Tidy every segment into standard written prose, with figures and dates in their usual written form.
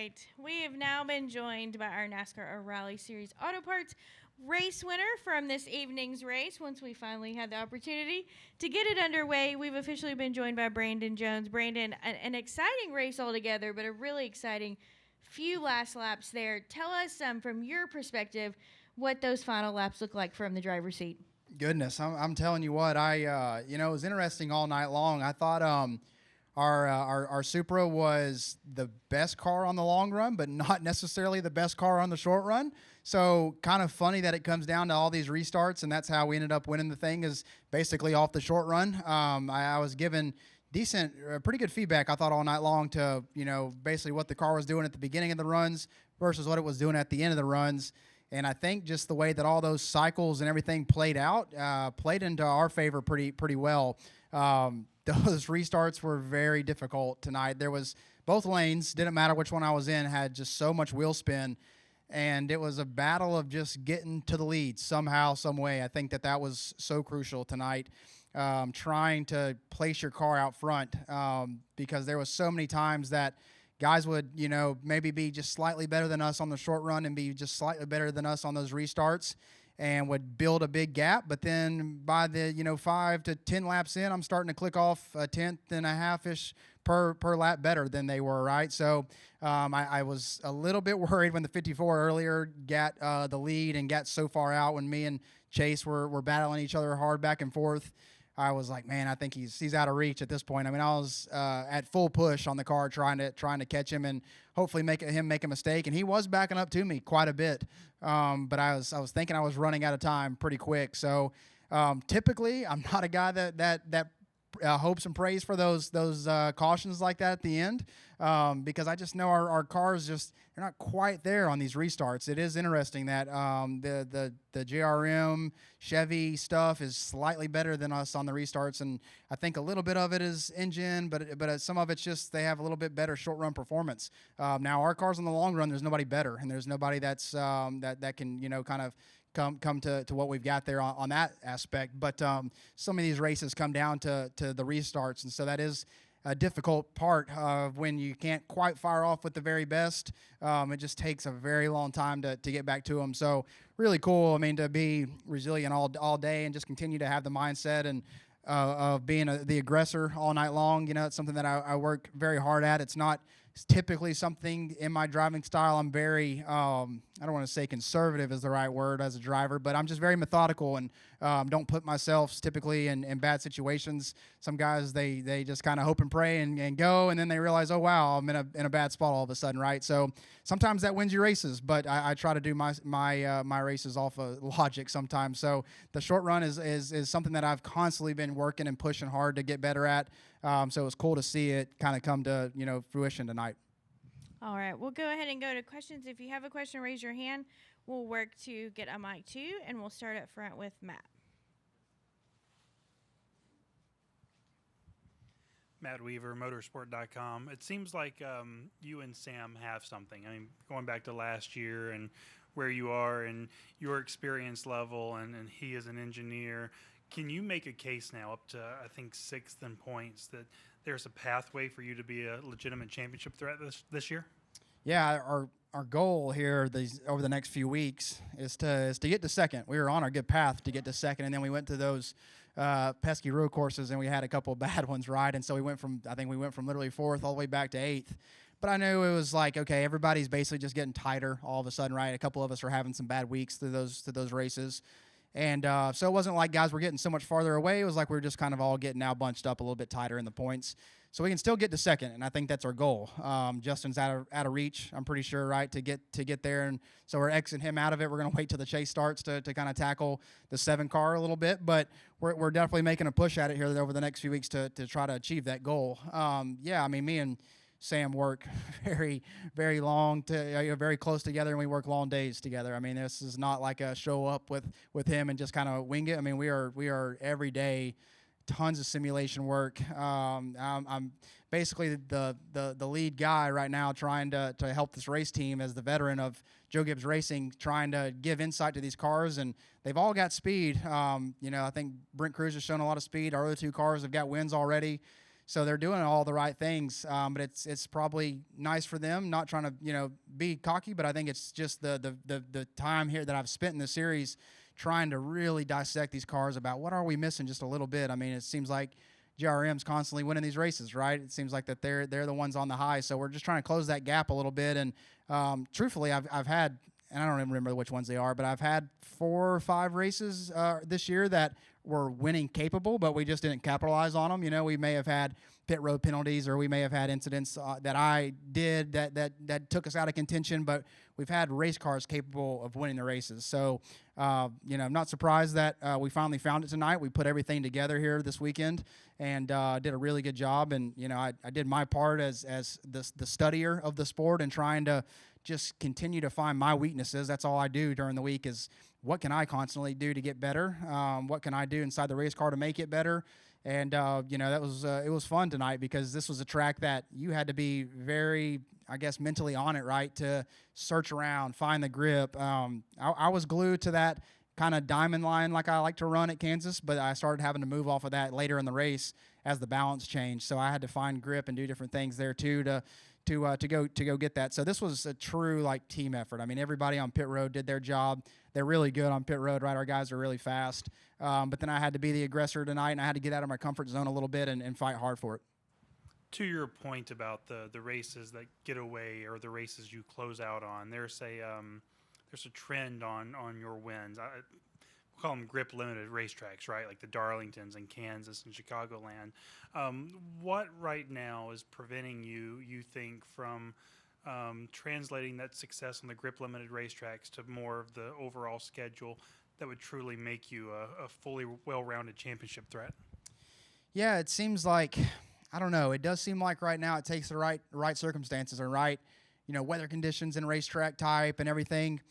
right. We have now been joined by our NASCAR Rally Series Auto Parts race winner from this evening's race. Once we finally had the opportunity to get it underway, we've officially been joined by Brandon Jones. Brandon, an exciting race altogether, but a really exciting few last laps there. Tell us from your perspective what those final laps look like from the driver's seat. Goodness, I'm telling you what, it was interesting all night long. I thought our Supra was the best car on the long run, but not necessarily the best car on the short run. So kind of funny that it comes down to all these restarts, and that's how we ended up winning the thing, is basically off the short run. I was given pretty good feedback, I thought, all night long to, basically what the car was doing at the beginning of the runs versus what it was doing at the end of the runs. And I think just the way that all those cycles and everything played out played into our favor pretty well. Those restarts were very difficult tonight. There was both lanes, didn't matter which one I was in, had just so much wheel spin. And it was a battle of just getting to the lead somehow, some way. I think that was so crucial tonight, trying to place your car out front, because there was so many times that guys would, maybe be just slightly better than us on the short run and be just slightly better than us on those restarts and would build a big gap. But then by the, 5 to 10 laps in, I'm starting to click off a tenth and a half-ish per lap better than they were, right? So I was a little bit worried when the 54 earlier got the lead and got so far out when me and Chase were battling each other hard back and forth. I was like, man, I think he's out of reach at this point. I mean, I was at full push on the car trying to catch him and hopefully make a mistake. And he was backing up to me quite a bit, but I was thinking I was running out of time pretty quick. So typically, I'm not a guy that hopes and prays for those cautions like that at the end, because I just know our cars they're not quite there on these restarts. It is interesting that the JRM Chevy stuff is slightly better than us on the restarts, and I think a little bit of it is engine, but some of it's just they have a little bit better short run performance. Now our cars on the long run, there's nobody better, and there's nobody that's that can kind of come to what we've got there on that aspect. But some of these races come down to the restarts, and so that is a difficult part of when you can't quite fire off with the very best. It just takes a very long time to get back to them. So really cool, I mean, to be resilient all day and just continue to have the mindset and of being the aggressor all night long. It's something that I work very hard at. It's not typically something in my driving style. I'm very, I don't want to say conservative is the right word as a driver, but I'm just very methodical and don't put myself typically in bad situations. Some guys, they just kind of hope and pray and go, and then they realize, oh, wow, I'm in a bad spot all of a sudden, right? So sometimes that wins you races, but I try to do my races off of logic sometimes. So the short run is something that I've constantly been working and pushing hard to get better at. So it was cool to see it kind of come to fruition tonight. All right, we'll go ahead and go to questions. If you have a question, raise your hand. We'll work to get a mic to you, and we'll start up front with Matt. Matt Weaver, motorsport.com. It seems like you and Sam have something. I mean, going back to last year and where you are and your experience level, and he is an engineer. Can you make a case now up to, I think, 6th in points that there's a pathway for you to be a legitimate championship threat this year? Yeah, our goal here over the next few weeks is to get to second. We were on our good path to get to second, and then we went to those pesky road courses, and we had a couple of bad ones, right? And so we went from literally 4th all the way back to 8th. But I knew it was like, okay, everybody's basically just getting tighter all of a sudden, right? A couple of us are having some bad weeks through those races. And so it wasn't like guys were getting so much farther away. It was like we were just kind of all getting now bunched up a little bit tighter in the points. So we can still get to second, and I think that's our goal. Justin's out of reach, I'm pretty sure, right, to get there. And so we're exiting him out of it. We're going to wait till the chase starts to kind of tackle the 7 car a little bit. But we're definitely making a push at it here over the next few weeks to try to achieve that goal. Yeah, I mean, me and Sam work very, very long, very close together, and we work long days together. I mean, this is not like a show up with him and just kind of wing it. I mean, we are every day, tons of simulation work. I'm basically the lead guy right now, trying to help this race team as the veteran of Joe Gibbs Racing, trying to give insight to these cars, and they've all got speed. I think Brent Cruz has shown a lot of speed. Our other 2 cars have got wins already. So they're doing all the right things, but it's probably nice for them. Not trying to be cocky, but I think it's just the time here that I've spent in the series trying to really dissect these cars about what are we missing just a little bit. I mean, it seems like JRM's constantly winning these races, right? It seems like that they're the ones on the high. So we're just trying to close that gap a little bit. And truthfully, I've had, and I don't even remember which ones they are, but I've had 4 or 5 races this year that were winning capable, but we just didn't capitalize on them. We may have had pit road penalties, or we may have had incidents that I did that took us out of contention, but we've had race cars capable of winning the races. So, I'm not surprised that we finally found it tonight. We put everything together here this weekend and did a really good job. And, I did my part as the studier of the sport and trying to just continue to find my weaknesses. That's all I do during the week is what can I constantly do to get better? What can I do inside the race car to make it better? And, that was it was fun tonight because this was a track that you had to be very, I guess, mentally on it, right, to search around, find the grip. I was glued to that kind of diamond line like I like to run at Kansas, but I started having to move off of that later in the race as the balance changed. So I had to find grip and do different things there too to go get that. So this was a true team effort. I mean, everybody on pit road did their job. They're really good on pit road, right? Our guys are really fast. But then I had to be the aggressor tonight, and I had to get out of my comfort zone a little bit and fight hard for it. To your point about the races that get away or the races you close out on, there's a trend on your wins. We call them grip limited racetracks, right? Like the Darlingtons in Kansas and Chicagoland. What right now is preventing you think, from translating that success on the grip limited racetracks to more of the overall schedule that would truly make you a fully well-rounded championship threat? Yeah, it seems like, I don't know. It does seem like right now it takes the right circumstances and right, weather conditions and racetrack type and everything.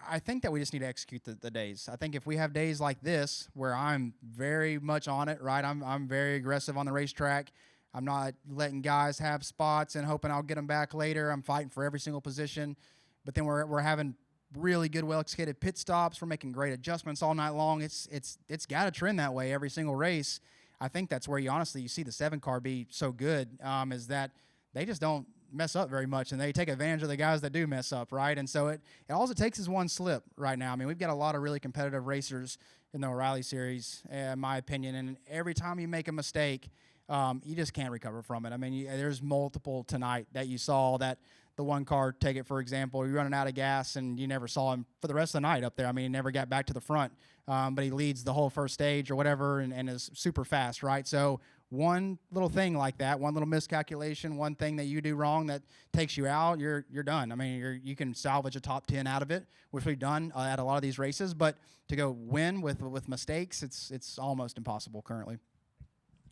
I think that we just need to execute the days. I think if we have days like this where I'm very much on it, right? I'm very aggressive on the racetrack. I'm not letting guys have spots and hoping I'll get them back later. I'm fighting for every single position. But then we're having really good, well-executed pit stops. We're making great adjustments all night long. It's got to trend that way every single race. I think that's where you see the 7 car be so good, is that they just don't mess up very much, and they take advantage of the guys that do mess up, right? And so all it takes is one slip right now. I mean, we've got a lot of really competitive racers in the O'Reilly Series, in my opinion, and every time you make a mistake, you just can't recover from it. I mean, there's multiple tonight that you saw that the one car, take it for example, you're running out of gas and you never saw him for the rest of the night up there. I mean, he never got back to the front, but he leads the whole first stage or whatever and is super fast, right? So one little thing like that, one little miscalculation, one thing that you do wrong that takes you out, you're done. I mean, you can salvage a top 10 out of it, which we've done at a lot of these races, but to go win with mistakes, it's almost impossible currently.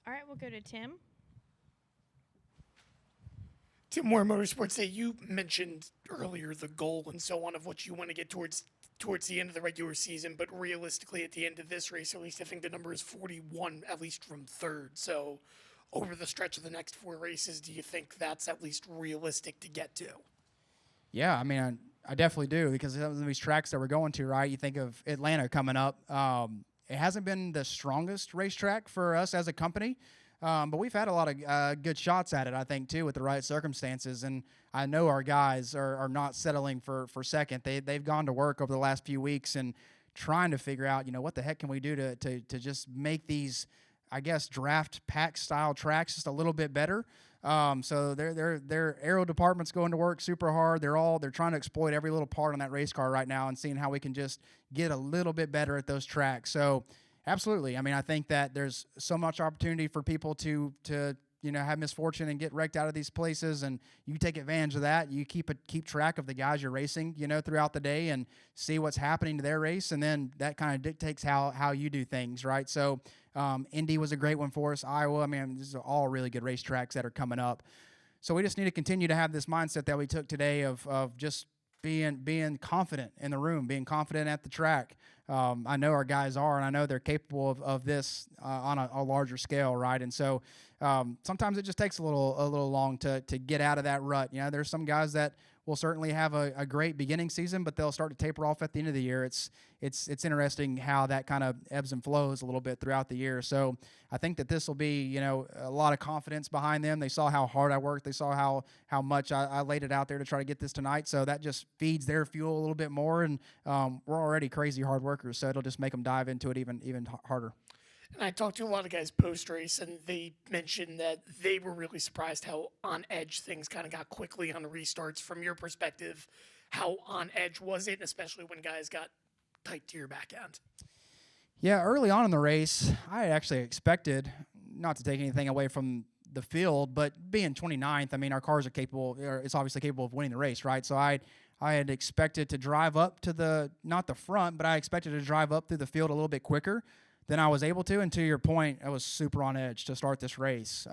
All right, we'll go to Tim. Tim Moore, Motorsports Day, you mentioned earlier the goal and so on of what you want to get towards the end of the regular season, but realistically at the end of this race, at least I think the number is 41, at least from third. So over the stretch of the next 4 races, do you think that's at least realistic to get to? Yeah, I mean, I definitely do, because some of these tracks that we're going to, right, you think of Atlanta coming up. It hasn't been the strongest racetrack for us as a company, but we've had a lot of good shots at it, I think, too, with the right circumstances. And I know our guys are not settling for second. They've gone to work over the last few weeks and trying to figure out, what the heck can we do to just make these, I guess, draft pack style tracks just a little bit better. So their aero department's going to work super hard. They're trying to exploit every little part on that race car right now and seeing how we can just get a little bit better at those tracks. So absolutely. I mean, I think that there's so much opportunity for people to have misfortune and get wrecked out of these places, and you take advantage of that. You keep track of the guys you're racing, throughout the day and see what's happening to their race, and then that kind of dictates how you do things, right? So Indy was a great one for us. Iowa, I mean, these are all really good racetracks that are coming up. So we just need to continue to have this mindset that we took today of just being confident in the room, being confident at the track. I know our guys are, and I know they're capable of this on a larger scale, right? And so sometimes it just takes a little long to get out of that rut. There's some guys that will certainly have a great beginning season, but they'll start to taper off at the end of the year. It's interesting how that kind of ebbs and flows a little bit throughout the year. So I think that this will be, a lot of confidence behind them. They saw how hard I worked. They saw how much I laid it out there to try to get this tonight. So that just feeds their fuel a little bit more. And we're already crazy hard workers, so it'll just make them dive into it even harder. And I talked to a lot of guys post-race, and they mentioned that they were really surprised how on edge things kind of got quickly on the restarts. From your perspective, how on edge was it, especially when guys got tight to your back end? Yeah, early on in the race, I actually expected, not to take anything away from the field, but being 29th, I mean, our cars are capable, it's obviously capable of winning the race, right? So I had expected to drive up to not the front, but I expected to drive up through the field a little bit quicker than I was able to. And to your point, I was super on edge to start this race.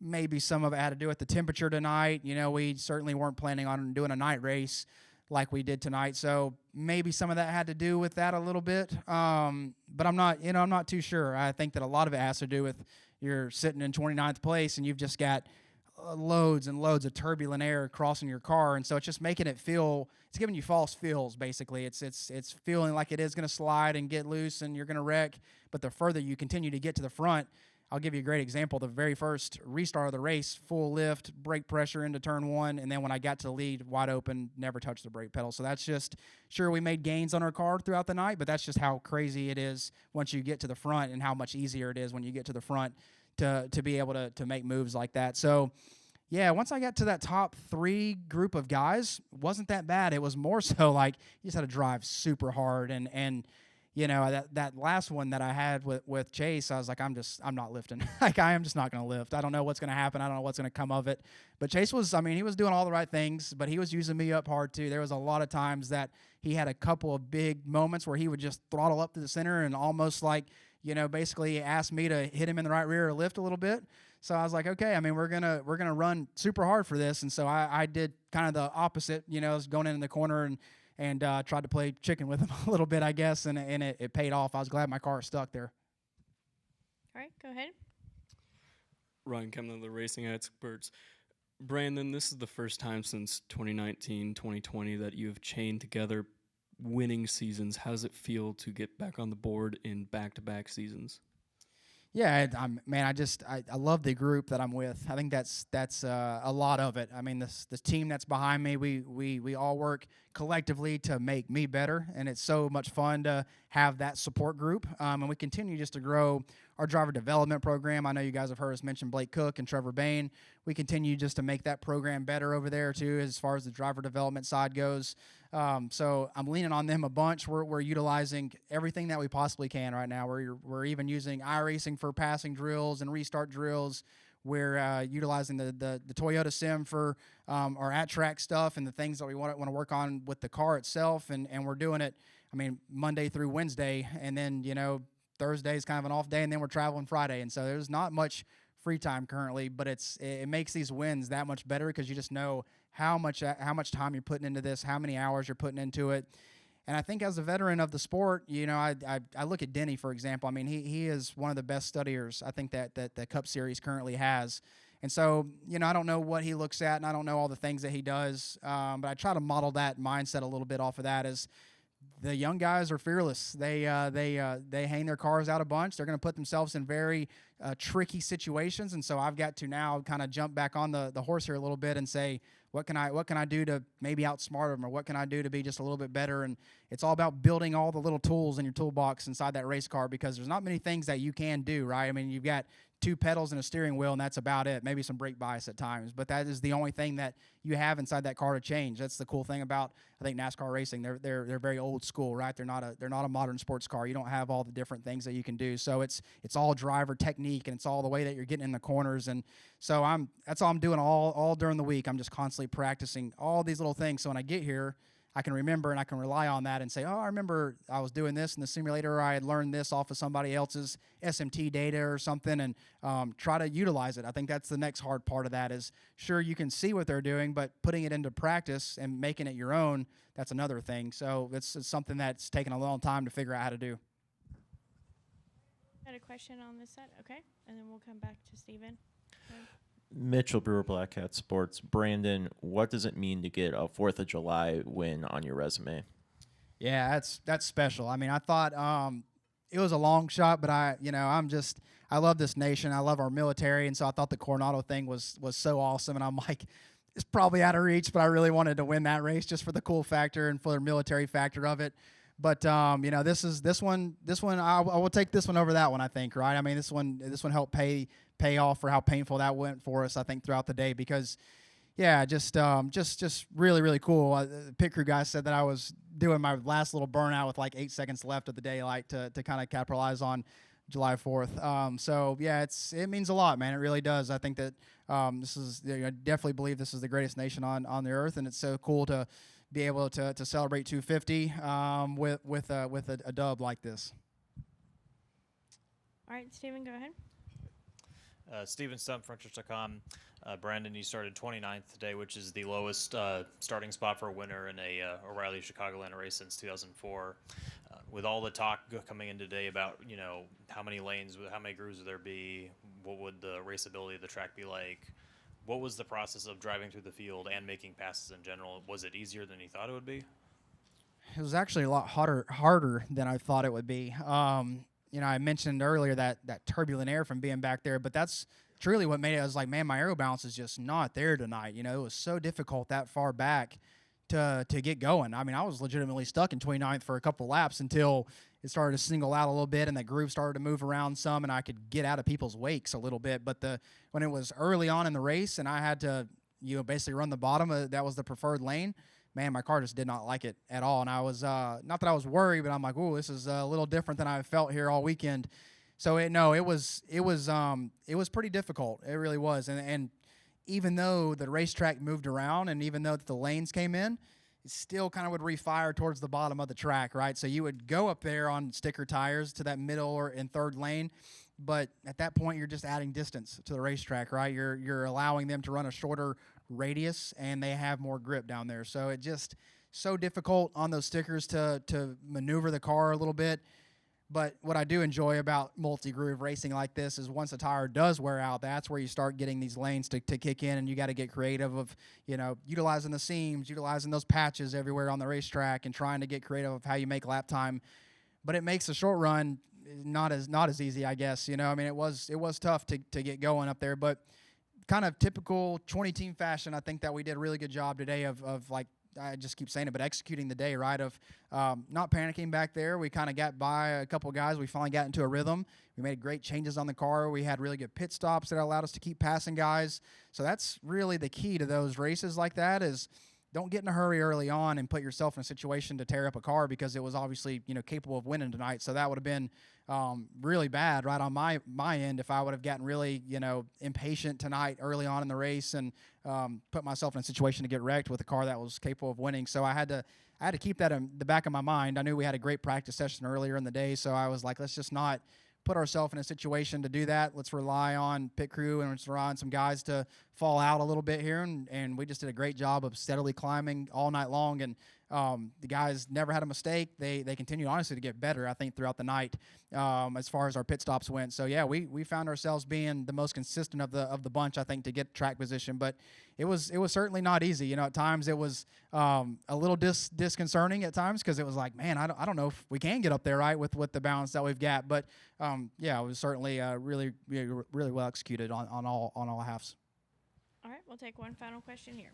Maybe some of it had to do with the temperature tonight. We certainly weren't planning on doing a night race like we did tonight. So maybe some of that had to do with that a little bit. But I'm not too sure. I think that a lot of it has to do with you're sitting in 29th place and you've just got loads and loads of turbulent air crossing your car, and so it's just making it feel, it's giving you false feels, basically. It's feeling like it is going to slide and get loose and you're going to wreck, but the further you continue to get to the front, I'll give you a great example. The very first restart of the race, full lift, brake pressure into turn one, and then when I got to the lead, wide open, never touched the brake pedal. So that's just, sure, we made gains on our car throughout the night, but that's just how crazy it is once you get to the front and how much easier it is when you get to the front to be able to make moves like that. So, yeah, once I got to that top three group of guys, wasn't that bad. It was more so like you just had to drive super hard. And that last one that I had with Chase, I was like, I'm not lifting. Like, I am just not going to lift. I don't know what's going to happen. I don't know what's going to come of it. But Chase he was doing all the right things, but he was using me up hard too. There was a lot of times that he had a couple of big moments where he would just throttle up to the center and almost like, basically asked me to hit him in the right rear or lift a little bit. So I was like, okay, I mean, we're gonna run super hard for this. And so I did kind of the opposite, was going in the corner and tried to play chicken with him a little bit, I guess, and it paid off. I was glad my car stuck there. All right, go ahead. Ryan Kemner, the Racing Experts. Brandon, this is the first time since 2019, 2020 that you've chained together winning seasons. How does it feel to get back on the board in back-to-back seasons? Yeah, I love the group that I'm with. I think that's a lot of it. I mean, this team that's behind me, we all work collectively to make me better, and it's so much fun to have that support group. And we continue just to grow our driver development program. I know you guys have heard us mention Blake Cook and Trevor Bain. We continue just to make that program better over there too, as far as the driver development side goes. So I'm leaning on them a bunch. We're utilizing everything that we possibly can right now. We're even using iRacing for passing drills and restart drills. We're utilizing the Toyota Sim for our at-track stuff and the things that we want to work on with the car itself. And we're doing it, Monday through Wednesday. And then, Thursday is kind of an off day, and then we're traveling Friday. And so there's not much free time currently, but it makes these wins that much better because you just know how much time you're putting into this, how many hours you're putting into it. And I think as a veteran of the sport, I look at Denny, for example. He is one of the best studiers I think that the Cup Series currently has. And so, I don't know what he looks at, and I don't know all the things that he does, but I try to model that mindset a little bit off of that. As the young guys are fearless. They hang their cars out a bunch. They're going to put themselves in very tricky situations, and so I've got to now kind of jump back on the horse here a little bit and say, what can I do to maybe outsmart them, or what can I do to be just a little bit better? And it's all about building all the little tools in your toolbox inside that race car, because there's not many things that you can do, right? You've got 2 pedals and a steering wheel, and that's about it. Maybe some brake bias at times, but that is the only thing that you have inside that car to change. That's the cool thing about, I think, NASCAR racing. They're very old school, right? They're not a modern sports car. You don't have all the different things that you can do. So it's all driver technique, and it's all the way that you're getting in the corners. And so that's all I'm doing all during the week. I'm just constantly practicing all these little things. So when I get here, I can remember and I can rely on that and say, oh, I remember I was doing this in the simulator, or I had learned this off of somebody else's SMT data or something, and try to utilize it. I think that's the next hard part of that is, sure, you can see what they're doing, but putting it into practice and making it your own, that's another thing. So it's something that's taken a long time to figure out how to do. Got a question on this side? Okay. And then we'll come back to Steven. Mitchell Brewer, Black Hat Sports. Brandon, what does it mean to get a 4th of July win on your resume? Yeah, that's special. I mean, I thought it was a long shot, but I love this nation. I love our military, and so I thought the Coronado thing was so awesome. And I'm like, it's probably out of reach, but I really wanted to win that race just for the cool factor and for the military factor of it. But this one I will take this one over that one. I think, right? I mean, this one helped pay off for how painful that went for us. I think throughout the day because. Yeah, just really, really cool. The pit crew guy said that I was doing my last little burnout with like 8 seconds left of the daylight to kind of capitalize on July 4th. So yeah, it means a lot, man. It really does. I think that this is, I definitely believe this is the greatest nation on the earth, and it's so cool to be able to celebrate 250 with a dub like this. All right, Steven, go ahead. Steven Stump, Frontiers.com. Brandon, you started 29th today, which is the lowest starting spot for a winner in a O'Reilly Chicagoland race since 2004. With all the talk coming in today about, how many lanes, how many grooves would there be, what would the raceability of the track be like, what was the process of driving through the field and making passes in general? Was it easier than you thought it would be? It was actually a lot harder than I thought it would be. I mentioned earlier that turbulent air from being back there, but that's truly what made it. I was like, man, my aero balance is just not there tonight. It was so difficult that far back to get going. I mean, I was legitimately stuck in 29th for a couple laps until it started to single out a little bit and the groove started to move around some and I could get out of people's wakes a little bit. But when it was early on in the race and I had to, basically run the bottom, that was the preferred lane, man, my car just did not like it at all. And I was, not that I was worried, but I'm like, ooh, this is a little different than I felt here all weekend. So it was pretty difficult. It really was. And even though the racetrack moved around and even though the lanes came in, it still kind of would refire towards the bottom of the track, right? So you would go up there on sticker tires to that middle or in third lane, but at that point you're just adding distance to the racetrack, right? You're allowing them to run a shorter radius and they have more grip down there. So it just so difficult on those stickers to maneuver the car a little bit. But what I do enjoy about multi-groove racing like this is once a tire does wear out, that's where you start getting these lanes to kick in, and you got to get creative of, utilizing the seams, utilizing those patches everywhere on the racetrack, and trying to get creative of how you make lap time. But it makes the short run not as easy, I guess. I mean, it was tough to get going up there, but kind of typical 20-team fashion, I think that we did a really good job today of like, I just keep saying it, but executing the day, right, of not panicking back there. We kind of got by a couple of guys. We finally got into a rhythm. We made great changes on the car. We had really good pit stops that allowed us to keep passing guys. So that's really the key to those races like that is don't get in a hurry early on and put yourself in a situation to tear up a car because it was obviously, capable of winning tonight. So that would have been really bad right on my end if I would have gotten really, impatient tonight early on in the race and put myself in a situation to get wrecked with a car that was capable of winning. So I had to keep that in the back of my mind. I knew we had a great practice session earlier in the day, so I was like, let's just not put ourselves in a situation to do that. Let's rely on pit crew and let's rely on some guys to fall out a little bit here. And we just did a great job of steadily climbing all night long. And the guys never had a mistake. They continued, honestly, to get better, I think, throughout the night as far as our pit stops went. So, yeah, we found ourselves being the most consistent of the bunch, I think, to get track position. But it was certainly not easy. At times it was a little disconcerting at times because it was like, man, I don't know if we can get up there, right, with the balance that we've got. But, yeah, it was certainly really well executed on all halves. All right, we'll take one final question here.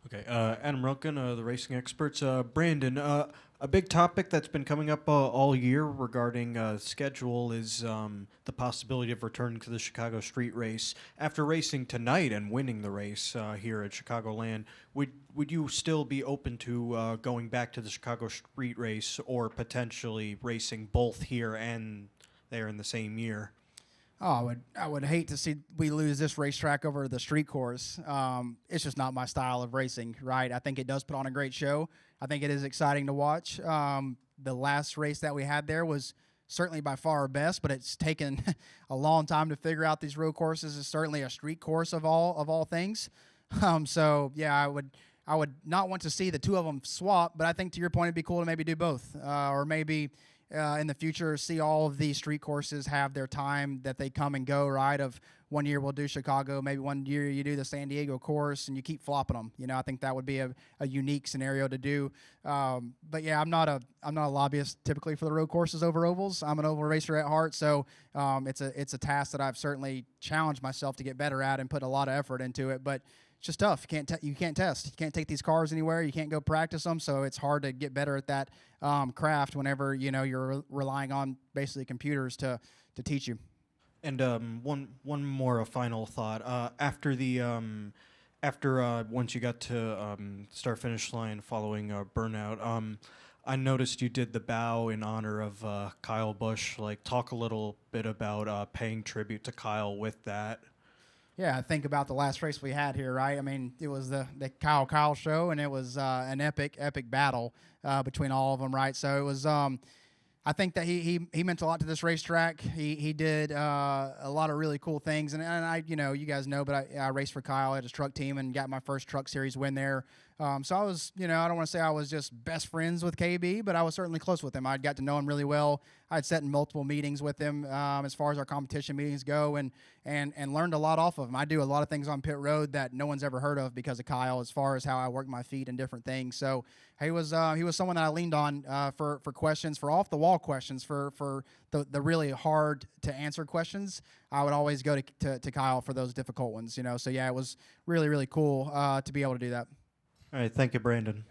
Okay, Adam Runkin, the Racing Experts. Brandon, a big topic that's been coming up all year regarding schedule is the possibility of returning to the Chicago Street Race. After racing tonight and winning the race here at Chicagoland, would you still be open to going back to the Chicago Street Race or potentially racing both here and there in the same year? Oh, I would hate to see we lose this racetrack over the street course. It's just not my style of racing, right? I think it does put on a great show. I think it is exciting to watch. The last race that we had there was certainly by far our best, but it's taken a long time to figure out these road courses. It's certainly a street course of all things. So yeah, I would not want to see the two of them swap, but I think to your point, it'd be cool to maybe do both, or maybe in the future see all of these street courses have their time that they come and go, right? Of one year we'll do Chicago, maybe one year you do the San Diego course, and you keep flopping them. You know, I think that would be a unique scenario to do. But yeah, I'm not a lobbyist typically for the road courses over ovals. I'm an oval racer at heart, so it's a task that I've certainly challenged myself to get better at and put a lot of effort into it. But it's just tough. You can't test. You can't take these cars anywhere. You can't go practice them. So it's hard to get better at that craft whenever you're relying on basically computers to teach you. And one more final thought. After once you got to start finish line following burnout, I noticed you did the bow in honor of Kyle Busch. Like, talk a little bit about paying tribute to Kyle with that. Yeah, I think about the last race we had here, right? I mean, it was the Kyle show, and it was an epic battle between all of them, right? So it was. I think that he meant a lot to this racetrack. He did a lot of really cool things, and I you guys know, but I raced for Kyle at his truck team and got my first Truck Series win there. So I was, I don't want to say I was just best friends with KB, but I was certainly close with him. I got to know him really well. I'd sat in multiple meetings with him as far as our competition meetings go, and learned a lot off of him. I do a lot of things on pit road that no one's ever heard of because of Kyle, as far as how I work my feet and different things. So he was someone that I leaned on for questions, for off the wall questions, for the really hard to answer questions. I would always go to Kyle for those difficult ones. So yeah, it was really, really cool to be able to do that. All right, thank you, Brandon.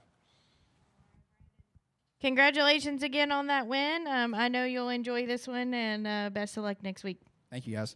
Congratulations again on that win. I know you'll enjoy this one, and best of luck next week. Thank you, guys.